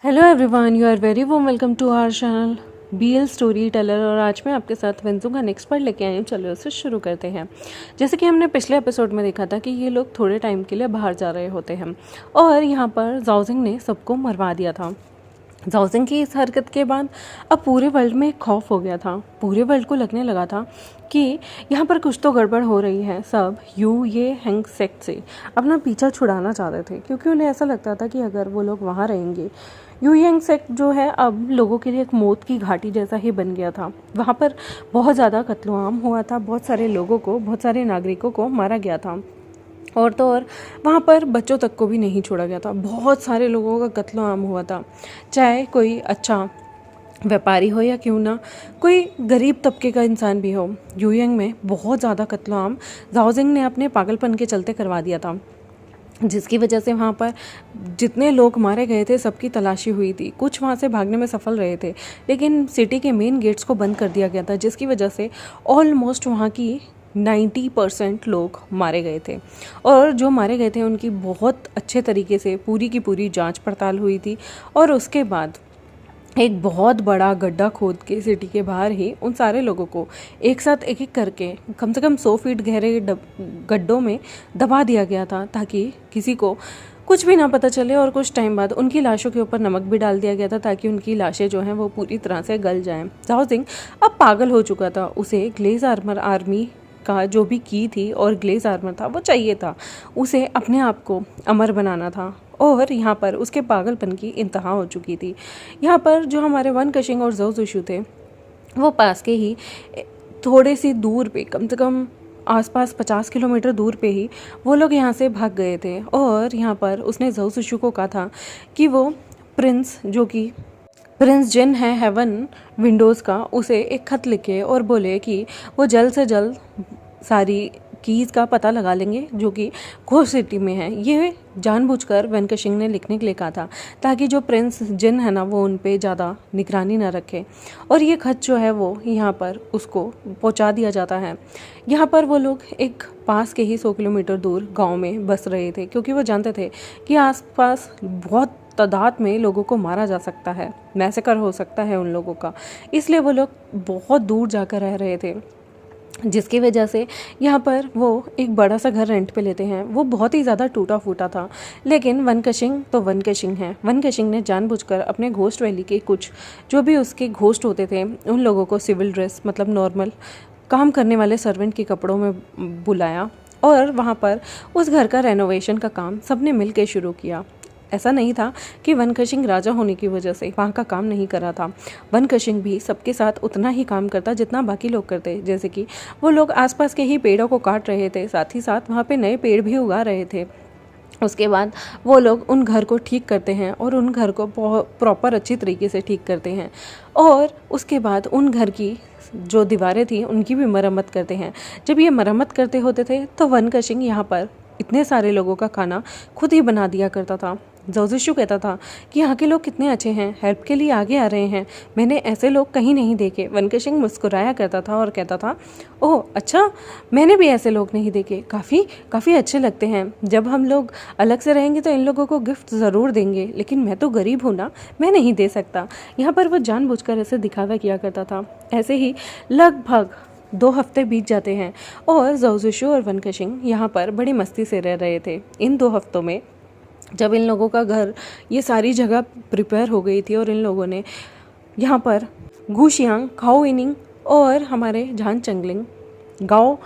Hello everyone, you are very warm welcome to our channel BL story teller. और आज मैं आपके साथ वेंजू का नेक्स्ट पार्ट लेके आई हूँ। चलो उसे शुरू करते हैं। जैसे कि हमने पिछले एपिसोड में देखा था कि ये लोग थोड़े टाइम के लिए बाहर जा रहे होते हैं और यहाँ पर जाओजिंग ने सबको मरवा दिया था। जाओजिंग की इस हरकत के बाद अब पूरे वर्ल्ड में खौफ हो गया था। पूरे वर्ल्ड को लगने लगा था कि यहाँ पर कुछ तो गड़बड़ हो रही है। सब ये हैंग सेक्ट से अपना पीछा छुड़ाना चाहते थे, क्योंकि उन्हें ऐसा लगता था कि अगर वो लोग वहाँ रहेंगे, हैंग सेक्ट जो है अब लोगों के लिए एक मौत की घाटी जैसा ही बन गया था। वहाँ पर बहुत ज़्यादा कत्लेआम हुआ था, बहुत सारे लोगों को, बहुत सारे नागरिकों को मारा गया था। और तो और वहाँ पर बच्चों तक को भी नहीं छोड़ा गया था। बहुत सारे लोगों का कत्लेआम हुआ था, चाहे कोई अच्छा व्यापारी हो या क्यों ना कोई गरीब तबके का इंसान भी हो। यूयंग में बहुत ज़्यादा कत्लेआम जाओजिंग ने अपने पागलपन के चलते करवा दिया था, जिसकी वजह से वहाँ पर जितने लोग मारे गए थे सबकी तलाशी हुई थी। कुछ वहाँ से भागने में सफल रहे थे, लेकिन सिटी के मेन गेट्स को बंद कर दिया गया था, जिसकी वजह से ऑलमोस्ट वहाँ की 90% लोग मारे गए थे। और जो मारे गए थे उनकी बहुत अच्छे तरीके से पूरी की पूरी जांच पड़ताल हुई थी। और उसके बाद एक बहुत बड़ा गड्ढा खोद के सिटी के बाहर ही उन सारे लोगों को एक साथ एक एक करके कम से कम 100 फीट गहरे गड्ढों में दबा दिया गया था, ताकि किसी को कुछ भी ना पता चले। और कुछ टाइम बाद उनकी लाशों के ऊपर नमक भी डाल दिया गया था, ताकि उनकी लाशें जो हैं वो पूरी तरह से गल जाएं। जाओजिंग अब पागल हो चुका था। उसे ग्लेज आर्मर आर्मी का जो भी की थी और ग्लेज आर्मर था वो चाहिए था। उसे अपने आप को अमर बनाना था। और यहाँ पर उसके पागलपन की इंतहा हो चुकी थी। यहाँ पर जो हमारे वन कशिंग और ज़ो ज़ुशु थे वो पास के ही थोड़े सी दूर पे, कम से कम आसपास 50 किलोमीटर दूर पे ही वो लोग यहाँ से भाग गए थे। और यहाँ पर उसने ज़ो ज़ुशु को कहा था कि वो प्रिंस, जो कि प्रिंस जिन है हेवन विंडोज़ का, उसे एक खत लिखे और बोले कि वो जल्द से जल्द सारी कीज़ का पता लगा लेंगे जो कि घोस्ट सिटी में है। ये जानबूझकर वन कशिंग ने लिखने के लिए कहा था, ताकि जो प्रिंस जिन है ना वो उन पे ज़्यादा निगरानी ना रखे। और ये खत जो है वो यहाँ पर उसको पहुँचा दिया जाता है। यहाँ पर वो लोग एक पास के ही 100 किलोमीटर दूर गांव में बस रहे थे, क्योंकि वो जानते थे कि आसपास बहुत तादाद में लोगों को मारा जा सकता है, मैसेकर हो सकता है उन लोगों का। इसलिए वो लोग बहुत दूर जाकर रह रहे थे, जिसकी वजह से यहाँ पर वो एक बड़ा सा घर रेंट पे लेते हैं। वो बहुत ही ज़्यादा टूटा फूटा था, लेकिन वन कशिंग तो वन कशिंग है। वन कशिंग ने जानबूझकर अपने घोस्ट वैली के कुछ जो भी उसके घोस्ट होते थे उन लोगों को सिविल ड्रेस, मतलब नॉर्मल काम करने वाले सर्वेंट के कपड़ों में बुलाया। और वहाँ पर उस घर का रेनोवेशन का काम सबने मिल के शुरू किया। ऐसा नहीं था कि वन कशिंग राजा होने की वजह से वहाँ का काम नहीं कर रहा था। वन कशिंग भी सबके साथ उतना ही काम करता जितना बाकी लोग करते। जैसे कि वो लोग आसपास के ही पेड़ों को काट रहे थे, साथ ही साथ वहाँ पे नए पेड़ भी उगा रहे थे। उसके बाद वो लोग उन घर को ठीक करते हैं और उन घर को प्रॉपर अच्छी तरीके से ठीक करते हैं। और उसके बाद उन घर की जो दीवारें थी उनकी भी मरम्मत करते हैं। जब ये मरम्मत करते होते थे तो वन कशिंग यहाँ पर इतने सारे लोगों का खाना खुद ही बना दिया करता था। ज़ो ज़ुशु कहता था कि यहाँ के लोग कितने अच्छे हैं, हेल्प के लिए आगे आ रहे हैं, मैंने ऐसे लोग कहीं नहीं देखे। वन कशिंग मुस्कुराया करता था और कहता था, ओह अच्छा, मैंने भी ऐसे लोग नहीं देखे, काफ़ी अच्छे लगते हैं। जब हम लोग अलग से रहेंगे तो इन लोगों को गिफ्ट ज़रूर देंगे, लेकिन मैं तो गरीब हूँ ना, मैं नहीं दे सकता। यहाँ पर वो जानबूझकर ऐसे दिखावा किया करता था। ऐसे ही लगभग 2 हफ्ते बीत जाते हैं और ज़ो ज़ुशु और वन कशिंग यहाँ पर बड़ी मस्ती से रह रहे थे। इन 2 हफ्तों में जब इन लोगों का घर, ये सारी जगह प्रिपेयर हो गई थी और इन लोगों ने यहाँ पर गुशियांग, खाओ इनिंग और हमारे झान चंगलिंग, गाओ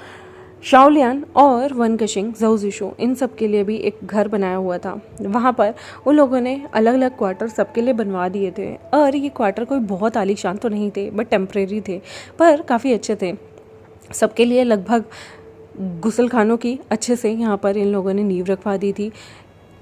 शाओलियान और वन कशिंग, ज़ो ज़ुशु, इन सब के लिए भी एक घर बनाया हुआ था। वहाँ पर उन लोगों ने अलग अलग क्वार्टर सबके लिए बनवा दिए थे। और ये क्वार्टर कोई बहुत आलीशान तो नहीं थे, बट टेम्परेरी थे, पर काफ़ी अच्छे थे। सबके लिए लगभग गुसल खानों की अच्छे से यहाँ पर इन लोगों ने नींव रखवा दी थी।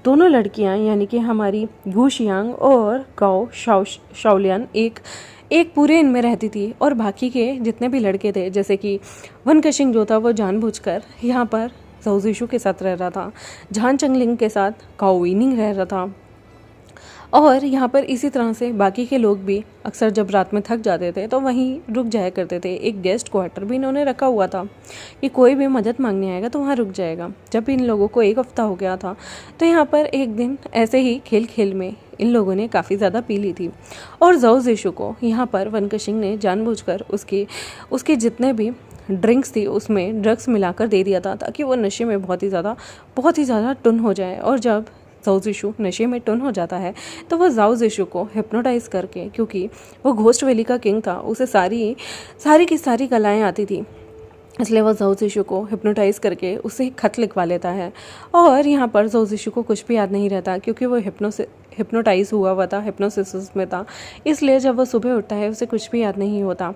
दोनों लड़कियां यानी कि हमारी गुशियांग और गाओ शाओलियान एक पूरे इनमें रहती थी। और बाकी के जितने भी लड़के थे, जैसे कि वन कशिंग जो था वो जानबूझकर यहाँ पर ज़ो ज़ुशु के साथ रह रहा था, झान चंगलिंग के साथ काओ इनिंग रह रहा था। और यहाँ पर इसी तरह से बाकी के लोग भी अक्सर जब रात में थक जाते थे तो वहीं रुक जाया करते थे। एक गेस्ट क्वार्टर भी इन्होंने रखा हुआ था कि कोई भी मदद मांगने आएगा तो वहाँ रुक जाएगा। जब इन लोगों को 1 हफ्ता हो गया था तो यहाँ पर एक दिन ऐसे ही खेल खेल में इन लोगों ने काफ़ी ज़्यादा पी ली थी। और जाओ जिशु को यहाँ पर वनकशिंग ने जानबूझकर उसके जितने भी ड्रिंक्स थी उसमें ड्रग्स मिलाकर दे दिया था, ताकि वो नशे में बहुत ही ज़्यादा टुन हो जाए। और जब जाओ जिशु नशे में टुन हो जाता है तो वह जाओ जिशु को हिप्नोटाइज करके, क्योंकि वो घोस्ट वैली का किंग था, उसे सारी की सारी कलाएं आती थी, इसलिए वह जाओ जिशु को हिप्नोटाइज करके उससे एक खत लिखवा लेता है। और यहाँ पर जाओ जिशु को कुछ भी याद नहीं रहता, क्योंकि वो हिप्नोटाइज हुआ था, हिप्नोसिस में था, इसलिए जब वो सुबह उठता है उसे कुछ भी याद नहीं होता।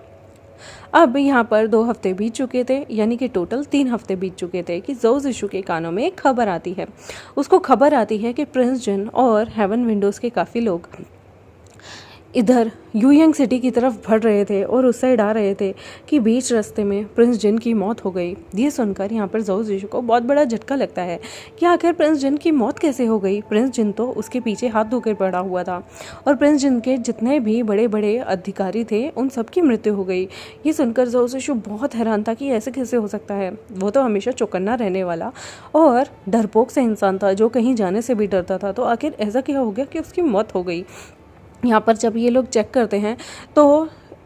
अब यहाँ पर 2 हफ्ते बीत चुके थे, यानी कि टोटल 3 हफ्ते बीत चुके थे कि जाओ जिशु के कानों में एक खबर आती है। उसको खबर आती है कि प्रिंस जिन और हेवन विंडोज़ के काफ़ी लोग इधर यूयंग सिटी की तरफ बढ़ रहे थे और उस साइड आ रहे थे कि बीच रास्ते में प्रिंस जिन की मौत हो गई। ये सुनकर यहाँ पर जाओ जिशु को बहुत बड़ा झटका लगता है कि आखिर प्रिंस जिन की मौत कैसे हो गई। प्रिंस जिन तो उसके पीछे हाथ धोकर पड़ा हुआ था और प्रिंस जिन के जितने भी बड़े बड़े अधिकारी थे उन सबकी मृत्यु हो गई। ये सुनकर जाओ जिशु बहुत हैरान था कि ऐसे कैसे हो सकता है। वो तो हमेशा चौकन्ना रहने वाला और डरपोक से इंसान था जो कहीं जाने से भी डरता था, तो आखिर ऐसा क्या हो गया कि उसकी मौत हो गई। यहाँ पर जब ये लोग चेक करते हैं तो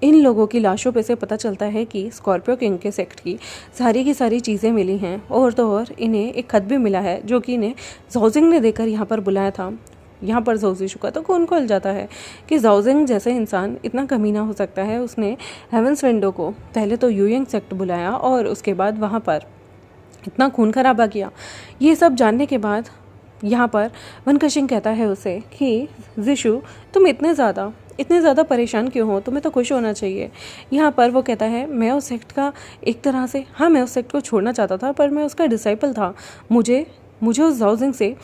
इन लोगों की लाशों पे से पता चलता है कि स्कॉर्पियो किंग के सेक्ट की सारी चीज़ें मिली हैं, और तो और इन्हें एक खत भी मिला है जो कि इन्हें जाओजिंग ने देकर यहाँ पर बुलाया था। यहाँ पर जाओ जिशु का तो खून खोल जाता है कि जाओजिंग जैसे इंसान इतना कमीना हो सकता है। उसने हेवंस विंडो को पहले तो यूयंग सेक्ट बुलाया और उसके बाद वहाँ पर इतना खून खराबा किया। ये सब जानने के बाद यहाँ पर वनकशिंग कहता है उसे कि जिशु तुम इतने ज़्यादा परेशान क्यों हो, तुम्हें तो खुश होना चाहिए। यहाँ पर वो कहता है मैं उस सेक्ट का एक तरह से, हाँ मैं उस सेक्ट को छोड़ना चाहता था पर मैं उसका डिसाइपल था। मुझे उस जाओजिंग से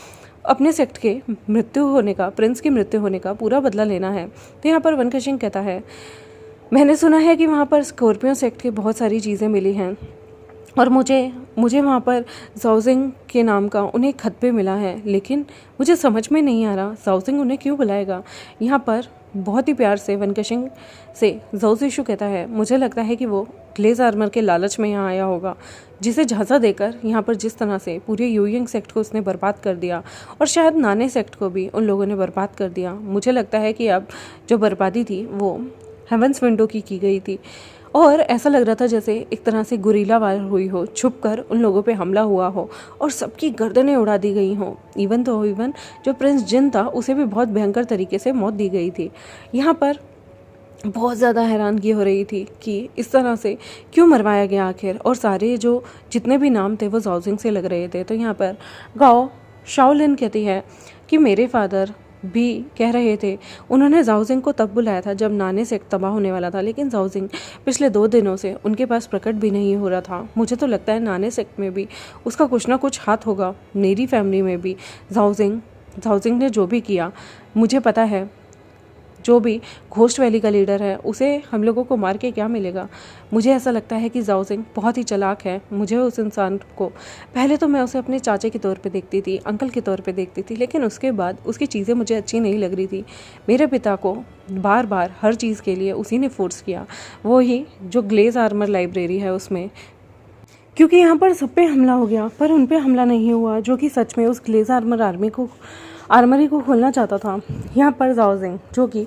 अपने सेक्ट के प्रिंस की मृत्यु होने का पूरा बदला लेना है। तो यहाँ पर वनकशिंग कहता है मैंने सुना है कि वहाँ पर स्कॉर्पियो सेक्ट की बहुत सारी चीज़ें मिली हैं और मुझे वहाँ पर जाओजिंग के नाम का उन्हें खत पे मिला है, लेकिन मुझे समझ में नहीं आ रहा जाओजिंग उन्हें क्यों बुलाएगा। यहाँ पर बहुत ही प्यार से वनकशिंग से जाओ जिशु कहता है मुझे लगता है कि वो ग्लेज आर्मर के लालच में यहाँ आया होगा, जिसे झांसा देकर यहाँ पर जिस तरह से पूरे यूयंग सेक्ट को उसने बर्बाद कर दिया और शायद नाने सेक्ट को भी उन लोगों ने बर्बाद कर दिया। मुझे लगता है कि अब जो बर्बादी थी वो हेवंस विंडो की गई थी और ऐसा लग रहा था जैसे एक तरह से गुरीला वार हुई हो, छुप कर उन लोगों पे हमला हुआ हो और सबकी गर्दनें उड़ा दी गई हों। इवन जो प्रिंस जिन था उसे भी बहुत भयंकर तरीके से मौत दी गई थी। यहाँ पर बहुत ज़्यादा हैरानगी हो रही थी कि इस तरह से क्यों मरवाया गया आखिर, और सारे जितने भी नाम थे वो जाओजिंग से लग रहे थे। तो यहाँ पर गाओ शाओलिन कहती है कि मेरे फादर भी कह रहे थे, उन्होंने जाओजिंग को तब बुलाया था जब नाने सेक्ट तबाह होने वाला था, लेकिन जाओजिंग पिछले 2 दिनों से उनके पास प्रकट भी नहीं हो रहा था। मुझे तो लगता है नाने सेक्ट में भी उसका कुछ ना कुछ हाथ होगा, मेरी फैमिली में भी। जाओजिंग ने जो भी किया मुझे पता है, जो भी घोस्ट वैली का लीडर है उसे हम लोगों को मार के क्या मिलेगा। मुझे ऐसा लगता है कि जाओजिंग बहुत ही चालाक है। मुझे उस इंसान को पहले तो मैं उसे अपने चाचे के तौर पे देखती थी, अंकल के तौर पे देखती थी, लेकिन उसके बाद उसकी चीज़ें मुझे अच्छी नहीं लग रही थी। मेरे पिता को बार बार हर चीज़ के लिए उसी ने फोर्स किया, वो ही जो ग्लेज आर्मर लाइब्रेरी है उसमें, क्योंकि यहाँ पर सब पे हमला हो गया पर उन पे हमला नहीं हुआ जो कि सच में उस ग्लेज आर्मरी को खोलना चाहता था। यहाँ पर जाओजिंग जो कि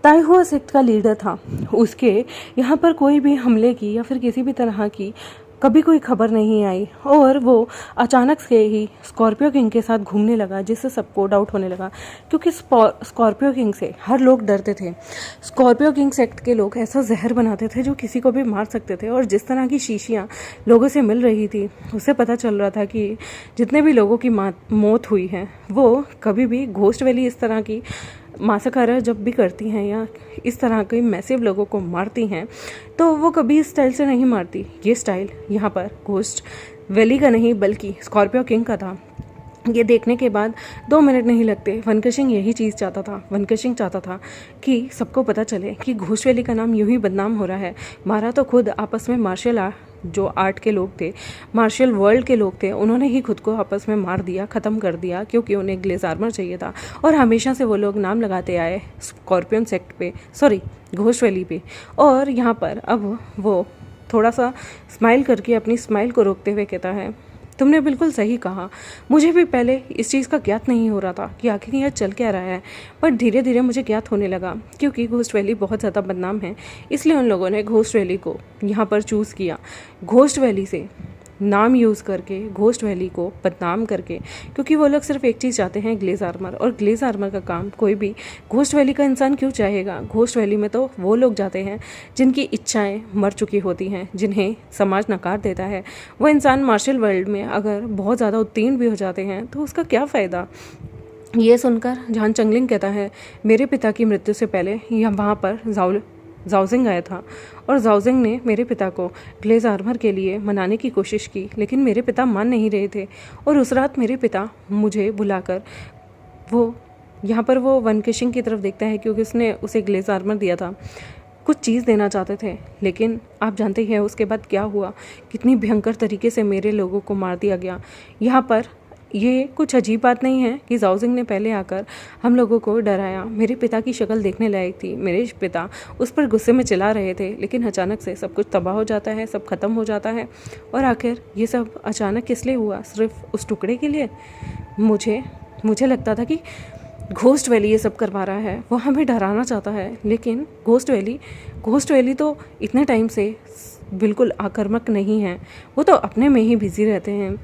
ताइहुआ सेक्ट का लीडर था, उसके यहाँ पर कोई भी हमले की या फिर किसी भी तरह की कभी कोई खबर नहीं आई और वो अचानक से ही स्कॉर्पियो किंग के साथ घूमने लगा, जिससे सबको डाउट होने लगा क्योंकि स्कॉर्पियो किंग से हर लोग डरते थे। स्कॉर्पियो किंग सेक्ट के लोग ऐसा जहर बनाते थे जो किसी को भी मार सकते थे, और जिस तरह की शीशियाँ लोगों से मिल रही थी उससे पता चल रहा था कि जितने भी लोगों की मौत हुई है वो कभी भी घोस्ट वैली इस तरह की मासाकार जब भी करती हैं या इस तरह के मैसिव लोगों को मारती हैं तो वो कभी इस स्टाइल से नहीं मारती। ये स्टाइल यहाँ पर घोस्ट वैली का नहीं बल्कि स्कॉर्पियो किंग का था। ये देखने के बाद 2 मिनट नहीं लगते, वनकशिंग यही चीज़ चाहता था। वनकशिंग चाहता था कि सबको पता चले कि घोस्ट वैली का नाम यूं ही बदनाम हो रहा है। मारा तो खुद आपस में जो आर्ट के लोग थे, मार्शल वर्ल्ड के लोग थे, उन्होंने ही खुद को आपस में मार दिया, ख़त्म कर दिया, क्योंकि उन्हें ग्लेज आर्मर चाहिए था। और हमेशा से वो लोग नाम लगाते आए स्कॉर्पियन सेक्ट पे, घोस्ट वैली पे। और यहाँ पर अब वो थोड़ा सा स्माइल करके अपनी स्माइल को रोकते हुए कहता है तुमने बिल्कुल सही कहा। मुझे भी पहले इस चीज़ का ज्ञात नहीं हो रहा था कि आखिर यह चल क्या रहा है, पर धीरे धीरे मुझे ज्ञात होने लगा। क्योंकि घोस्ट वैली बहुत ज़्यादा बदनाम है, इसलिए उन लोगों ने घोस्ट वैली को यहाँ पर चूज़ किया। घोस्ट वैली से नाम यूज़ करके, घोस्ट वैली को बदनाम करके, क्योंकि वो लोग सिर्फ एक चीज़ चाहते हैं, ग्लेज आर्मर। और ग्लेज आर्मर का काम कोई भी घोस्ट वैली का इंसान क्यों चाहेगा। घोस्ट वैली में तो वो लोग जाते हैं जिनकी इच्छाएं मर चुकी होती हैं, जिन्हें समाज नकार देता है। वो इंसान मार्शल वर्ल्ड में अगर बहुत ज़्यादा उत्तीर्ण भी हो जाते हैं तो उसका क्या फ़ायदा। ये सुनकर जहान चंगलिंग कहता है, मेरे पिता की मृत्यु से पहले यहाँ वहाँ पर जाओजिंग आया था और जाओजिंग ने मेरे पिता को ग्लेज आर्मर के लिए मनाने की कोशिश की, लेकिन मेरे पिता मान नहीं रहे थे। और उस रात मेरे पिता मुझे बुलाकर वो यहाँ पर वो वन किशिंग की तरफ देखता है, क्योंकि उसने उसे ग्लेज आर्मर दिया था, कुछ चीज़ देना चाहते थे। लेकिन आप जानते हैं उसके बाद क्या हुआ, कितनी भयंकर तरीके से मेरे लोगों को मार दिया गया। यहाँ पर ये कुछ अजीब बात नहीं है कि जाओजिंग ने पहले आकर हम लोगों को डराया। मेरे पिता की शक्ल देखने लायक थी, मेरे पिता उस पर गुस्से में चिल्ला रहे थे, लेकिन अचानक से सब कुछ तबाह हो जाता है, सब खत्म हो जाता है। और आखिर ये सब अचानक किस लिए हुआ, सिर्फ उस टुकड़े के लिए। मुझे लगता था कि घोस्ट वैली ये सब करवा रहा है, वो हमें डराना चाहता है, लेकिन घोस्ट वैली तो इतने टाइम से बिल्कुल आक्रामक नहीं है। वो तो अपने में ही बिजी रहते हैं,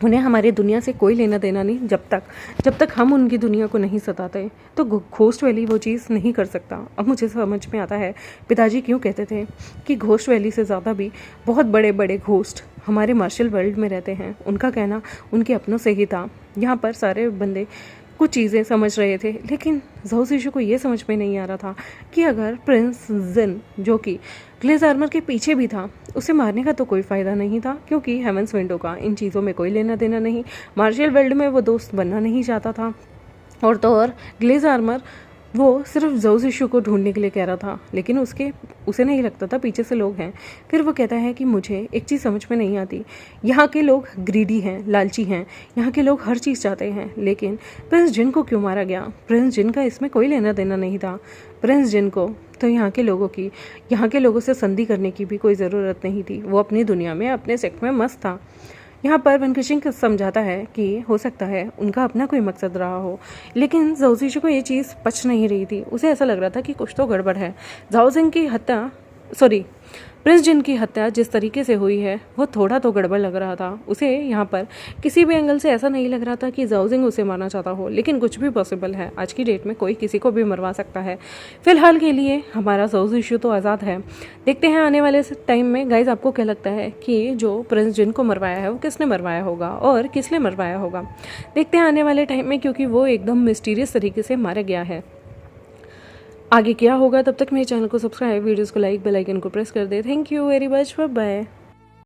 उन्हें हमारी दुनिया से कोई लेना देना नहीं, जब तक हम उनकी दुनिया को नहीं सताते। तो घोस्ट वैली वो चीज़ नहीं कर सकता। अब मुझे समझ में आता है पिताजी क्यों कहते थे कि घोस्ट वैली से ज़्यादा भी बहुत बड़े बड़े घोस्ट हमारे मार्शल वर्ल्ड में रहते हैं। उनका कहना उनके अपनों से ही था। यहाँ पर सारे बंदे कुछ चीज़ें समझ रहे थे, लेकिन ज़ाओ सीशु को ये समझ में नहीं आ रहा था कि अगर प्रिंस जिन, जो कि ग्लेज आर्मर के पीछे भी था, उसे मारने का तो कोई फ़ायदा नहीं था, क्योंकि हेवंस विंडो का इन चीज़ों में कोई लेना देना नहीं। मार्शल वर्ल्ड में वो दोस्त बनना नहीं चाहता था। और तो और ग्लेज आर्मर वो सिर्फ ज़ाओ सीशु को ढूंढने के लिए कह रहा था, लेकिन उसे नहीं लगता था पीछे से लोग हैं। फिर वो कहता है कि मुझे एक चीज़ समझ में नहीं आती, यहाँ के लोग ग्रीडी हैं, लालची हैं, यहाँ के लोग हर चीज़ चाहते हैं, लेकिन प्रिंस जिन को क्यों मारा गया। प्रिंस जिन का इसमें कोई लेना देना नहीं था। प्रिंस जिन को तो यहाँ के लोगों से संधि करने की भी कोई ज़रूरत नहीं थी। वो अपनी दुनिया में, अपने सेक्ट में मस्त था। यहाँ पर वन किशिंग समझाता है कि हो सकता है उनका अपना कोई मकसद रहा हो, लेकिन ज़ाओ सीशु को ये चीज़ पच नहीं रही थी। उसे ऐसा लग रहा था कि कुछ तो गड़बड़ है। प्रिंस जिन की हत्या जिस तरीके से हुई है वो थोड़ा तो गड़बड़ लग रहा था। उसे यहाँ पर किसी भी एंगल से ऐसा नहीं लग रहा था कि जाओजिंग उसे मारना चाहता हो, लेकिन कुछ भी पॉसिबल है। आज की डेट में कोई किसी को भी मरवा सकता है। फिलहाल के लिए हमारा ज़ाओ सीशु तो आज़ाद है। देखते हैं आने वाले टाइम में गाइज आपको क्या लगता है कि जो प्रिंस जिन को मरवाया है वो किसने मरवाया होगा और किस लिए मरवाया होगा। देखते हैं आने वाले टाइम में, क्योंकि वो एकदम मिस्टीरियस तरीके से मारा गया है। आगे क्या होगा, तब तक मेरे चैनल को सब्सक्राइब, वीडियोस को लाइक, बेल आइकन को प्रेस कर दे। Thank you very much, bye bye.